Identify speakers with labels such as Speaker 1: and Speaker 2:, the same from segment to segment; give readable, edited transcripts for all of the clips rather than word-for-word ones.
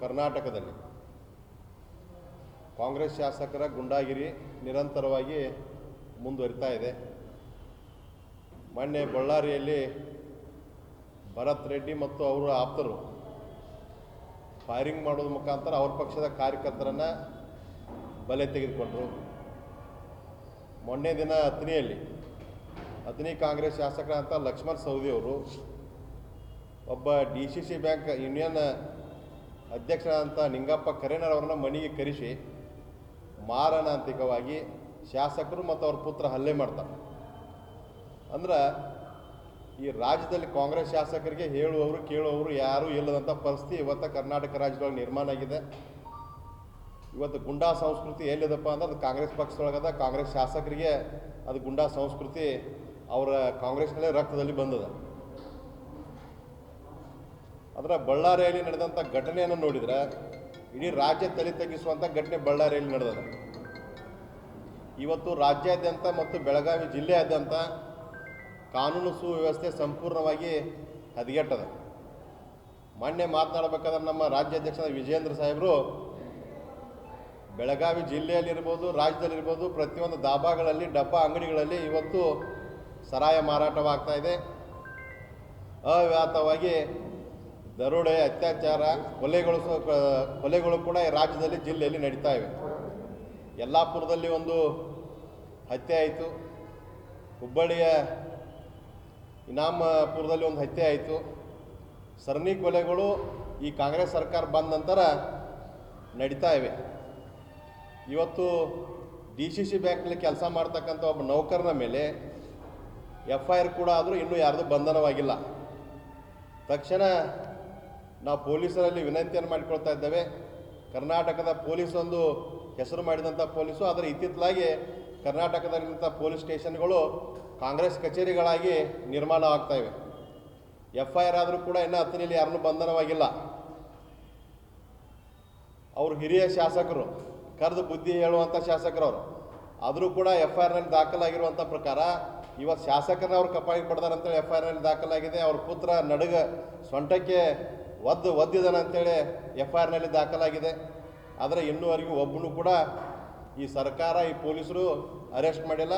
Speaker 1: ಕರ್ನಾಟಕದಲ್ಲಿ ಕಾಂಗ್ರೆಸ್ ಶಾಸಕರ ಗುಂಡಾಗಿರಿ ನಿರಂತರವಾಗಿ ಮುಂದುವರಿತಾ ಇದೆ. ಮೊನ್ನೆ ಬಳ್ಳಾರಿಯಲ್ಲಿ ಭರತ್ ರೆಡ್ಡಿ ಮತ್ತು ಅವರ ಆಪ್ತರು ಫೈರಿಂಗ್ ಮಾಡೋದ್ರ ಮುಖಾಂತರ ಅವ್ರ ಪಕ್ಷದ ಕಾರ್ಯಕರ್ತರನ್ನು ಬಲೆ ತೆಗೆದುಕೊಂಡರು. ಮೊನ್ನೆ ದಿನ ಅಥಣಿ ಕಾಂಗ್ರೆಸ್ ಶಾಸಕರಂತ ಲಕ್ಷ್ಮಣ್ ಸವದಿ ಅವರು ಒಬ್ಬ DCC ಬ್ಯಾಂಕ್ ಯೂನಿಯನ್ ಅಧ್ಯಕ್ಷರಾದಂಥ ನಿಂಗಪ್ಪ ಕರೇನರ್ ಅವರನ್ನ ಮನೆಗೆ ಕರೆಸಿ ಮಾರಣಾಂತಿಕವಾಗಿ ಶಾಸಕರು ಮತ್ತು ಅವ್ರ ಪುತ್ರ ಹಲ್ಲೆ ಮಾಡ್ತಾರೆ. ಅಂದ್ರೆ ಈ ರಾಜ್ಯದಲ್ಲಿ ಕಾಂಗ್ರೆಸ್ ಶಾಸಕರಿಗೆ ಹೇಳುವವರು ಕೇಳುವವರು ಯಾರೂ ಇಲ್ಲದಂಥ ಪರಿಸ್ಥಿತಿ ಇವತ್ತು ಕರ್ನಾಟಕ ರಾಜ್ಯದೊಳಗೆ ನಿರ್ಮಾಣ ಆಗಿದೆ. ಇವತ್ತು ಗುಂಡಾ ಸಂಸ್ಕೃತಿ ಎಲ್ಲಿದಪ್ಪ ಅಂದ್ರೆ ಅದು ಕಾಂಗ್ರೆಸ್ ಪಕ್ಷದೊಳಗದ. ಕಾಂಗ್ರೆಸ್ ಶಾಸಕರಿಗೆ ಅದು ಗುಂಡಾ ಸಂಸ್ಕೃತಿ ಅವರ ಕಾಂಗ್ರೆಸ್ನಲ್ಲೇ ರಕ್ತದಲ್ಲಿ ಬಂದದ. ಅಂದ್ರೆ ಬಳ್ಳಾರಿಯಲ್ಲಿ ನಡೆದಂಥ ಘಟನೆಯನ್ನು ನೋಡಿದರೆ ಇಡೀ ರಾಜ್ಯ ತಲೆ ತಗ್ಗಿಸುವಂಥ ಘಟನೆ ಬಳ್ಳಾರಿಯಲ್ಲಿ ನಡೆದದ. ಇವತ್ತು ರಾಜ್ಯಾದ್ಯಂತ ಮತ್ತು ಬೆಳಗಾವಿ ಜಿಲ್ಲೆಯಾದ್ಯಂತ ಕಾನೂನು ಸುವ್ಯವಸ್ಥೆ ಸಂಪೂರ್ಣವಾಗಿ ಹದಗೆಟ್ಟದ. ಮೊನ್ನೆ ಮಾತನಾಡಬೇಕಾದ್ರೆ ನಮ್ಮ ರಾಜ್ಯಾಧ್ಯಕ್ಷರಾದ ವಿಜಯೇಂದ್ರ ಸಾಹೇಬರು ಬೆಳಗಾವಿ ಜಿಲ್ಲೆಯಲ್ಲಿರ್ಬೋದು, ರಾಜ್ಯದಲ್ಲಿರ್ಬೋದು, ಪ್ರತಿಯೊಂದು ದಾಬಾಗಳಲ್ಲಿ, ಡಬ್ಬಾ ಅಂಗಡಿಗಳಲ್ಲಿ ಇವತ್ತು ಸರಾಯ ಮಾರಾಟವಾಗ್ತಾ ಇದೆ. ಅವ್ಯಾತವಾಗಿ ದರೋಡೆ, ಅತ್ಯಾಚಾರ, ಕೊಲೆಗಳು ಕೂಡ ಈ ರಾಜ್ಯದಲ್ಲಿ ಜಿಲ್ಲೆಯಲ್ಲಿ ನಡೀತಾ ಇವೆ. ಯಲ್ಲಾಪುರದಲ್ಲಿ ಒಂದು ಹತ್ಯೆ ಆಯಿತು, ಹುಬ್ಬಳ್ಳಿಯ ಇನಾಮಪುರದಲ್ಲಿ ಒಂದು ಹತ್ಯೆ ಆಯಿತು. ಸರಣಿ ಕೊಲೆಗಳು ಈ ಕಾಂಗ್ರೆಸ್ ಸರ್ಕಾರ ಬಂದ ನಂತರ ನಡೀತಾ ಇವೆ. ಇವತ್ತು DCC ಬ್ಯಾಂಕ್ನಲ್ಲಿ ಕೆಲಸ ಮಾಡ್ತಕ್ಕಂಥ ಒಬ್ಬ ನೌಕರನ ಮೇಲೆ FIR ಕೂಡ ಆದರೂ ಇನ್ನೂ ಯಾರ್ದು ಬಂಧನವಾಗಿಲ್ಲ. ತಕ್ಷಣ ನಾವು ಪೊಲೀಸರಲ್ಲಿ ವಿನಂತಿಯನ್ನು ಮಾಡಿಕೊಳ್ತಾ ಇದ್ದೇವೆ. ಕರ್ನಾಟಕದ ಪೊಲೀಸ್ ಒಂದು ಹೆಸರು ಮಾಡಿದಂಥ ಪೊಲೀಸು, ಆದರೆ ಇತ್ತಿತ್ತಲಾಗಿ ಕರ್ನಾಟಕದಲ್ಲಿರುವಂಥ ಪೊಲೀಸ್ ಸ್ಟೇಷನ್ಗಳು ಕಾಂಗ್ರೆಸ್ ಕಚೇರಿಗಳಾಗಿ ನಿರ್ಮಾಣ ಆಗ್ತಾ ಇವೆ. FIR ಆದರೂ ಕೂಡ ಇನ್ನೂ ಅಥಣಿಯಲ್ಲಿ ಯಾರನ್ನೂ ಬಂಧನವಾಗಿಲ್ಲ. ಅವರು ಹಿರಿಯ ಶಾಸಕರು, ಕರೆದು ಬುದ್ಧಿ ಹೇಳುವಂಥ ಶಾಸಕರವರು, ಆದರೂ ಕೂಡ FIRನಲ್ಲಿ ದಾಖಲಾಗಿರುವಂಥ ಪ್ರಕಾರ ಇವತ್ತು ಶಾಸಕರನ್ನ ಅವ್ರು ಕಪಾಳಿಗೆ ಪಡ್ದಾರಂತೇಳಿ FIRನಲ್ಲಿ ದಾಖಲಾಗಿದೆ. ಅವ್ರ ಪುತ್ರ ಸೊಂಟಕ್ಕೆ ಒದ್ದಿದ್ದಾನಂತೇಳಿ FIRನಲ್ಲಿ ದಾಖಲಾಗಿದೆ. ಆದರೆ ಇನ್ನೂವರೆಗೂ ಒಬ್ಬನು ಕೂಡ ಈ ಸರ್ಕಾರ, ಈ ಪೊಲೀಸರು ಅರೆಸ್ಟ್ ಮಾಡಿಲ್ಲ.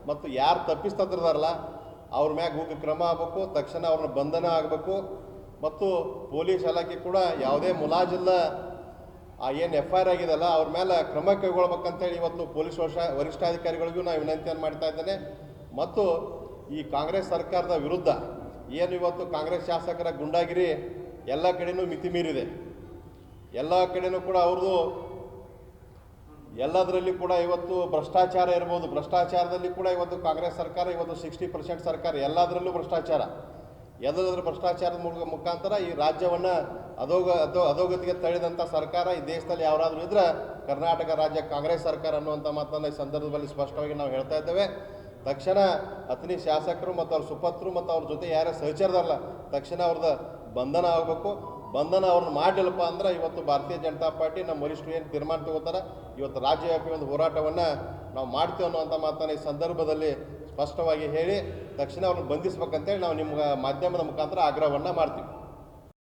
Speaker 1: ಮತ್ತು ಯಾರು ತಪ್ಪಿಸ್ತದ್ರದಾರಲ್ಲ ಅವ್ರ ಮ್ಯಾಗ ಹೋಗಿ ಕ್ರಮ ಆಗಬೇಕು, ತಕ್ಷಣ ಅವ್ರನ್ನ ಬಂಧನ ಆಗಬೇಕು. ಮತ್ತು ಪೊಲೀಸ್ ಇಲಾಖೆ ಕೂಡ ಯಾವುದೇ ಮುಲಾಜಿಲ್ಲ ಏನು FIR ಆಗಿದೆಲ್ಲ ಅವ್ರ ಮೇಲೆ ಕ್ರಮ ಕೈಗೊಳ್ಬೇಕಂತೇಳಿ ಇವತ್ತು ಪೊಲೀಸ್ ವರಿಷ್ಠಾಧಿಕಾರಿಗಳಿಗೂ ನಾನು ವಿನಂತಿಯನ್ನು ಮಾಡ್ತಾ ಇದ್ದೇನೆ. ಮತ್ತು ಈ ಕಾಂಗ್ರೆಸ್ ಸರ್ಕಾರದ ವಿರುದ್ಧ ಏನು ಇವತ್ತು ಕಾಂಗ್ರೆಸ್ ಶಾಸಕರ ಗುಂಡಾಗಿರಿ ಎಲ್ಲ ಕಡೆಯೂ ಮಿತಿ ಮೀರಿದೆ. ಎಲ್ಲ ಕಡೆಯೂ ಕೂಡ ಅವ್ರದ್ದು ಎಲ್ಲದರಲ್ಲಿ ಕೂಡ ಇವತ್ತು ಭ್ರಷ್ಟಾಚಾರ ಇರ್ಬೋದು. ಭ್ರಷ್ಟಾಚಾರದಲ್ಲಿ ಕೂಡ ಇವತ್ತು ಕಾಂಗ್ರೆಸ್ ಸರ್ಕಾರ ಇವತ್ತು 60% ಸರ್ಕಾರ, ಎಲ್ಲದರಲ್ಲೂ ಭ್ರಷ್ಟಾಚಾರ. ಎಲ್ಲದರ ಭ್ರಷ್ಟಾಚಾರದ ಮುಖಾಂತರ ಈ ರಾಜ್ಯವನ್ನು ಅಧೋಗತಿಗೆ ತಳ್ಳಿದಂಥ ಸರ್ಕಾರ ಈ ದೇಶದಲ್ಲಿ ಯಾರಾದರೂ ಇದ್ರೆ ಕರ್ನಾಟಕ ರಾಜ್ಯ ಕಾಂಗ್ರೆಸ್ ಸರ್ಕಾರ ಅನ್ನುವಂಥ ಮಾತನ್ನು ಈ ಸಂದರ್ಭದಲ್ಲಿ ಸ್ಪಷ್ಟವಾಗಿ ನಾವು ಹೇಳ್ತಾ ಇದ್ದೇವೆ. ತಕ್ಷಣ ಅಥಣಿ ಶಾಸಕರು ಮತ್ತು ಅವ್ರ ಸುಪುತ್ರರು ಮತ್ತು ಅವ್ರ ಜೊತೆ ಯಾರೇ ಸಹಚರದಲ್ಲ, ತಕ್ಷಣ ಅವ್ರದ್ದು ಬಂಧನ ಆಗಬೇಕು. ಬಂಧನ ಅವ್ರನ್ನ ಮಾಡಲಿಲ್ಲಪ್ಪ ಅಂದ್ರೆ ಇವತ್ತು ಭಾರತೀಯ ಜನತಾ ಪಾರ್ಟಿ ನಮ್ಮ ವರಿಷ್ಠರು ಏನು ತೀರ್ಮಾನ ತಗೋತಾರೆ, ಇವತ್ತು ರಾಜ್ಯವ್ಯಾಪಿ ಒಂದು ಹೋರಾಟವನ್ನು ನಾವು ಮಾಡ್ತೀವಿ ಅನ್ನುವಂಥ ಮಾತನ್ನು ಈ ಸಂದರ್ಭದಲ್ಲಿ ಸ್ಪಷ್ಟವಾಗಿ ಹೇಳಿ ತಕ್ಷಣ ಅವ್ರನ್ನ ಬಂಧಿಸ್ಬೇಕಂತೇಳಿ ನಾವು ನಿಮ್ಮ ಮಾಧ್ಯಮದ ಮುಖಾಂತರ ಆಗ್ರಹವನ್ನು ಮಾಡ್ತೀವಿ.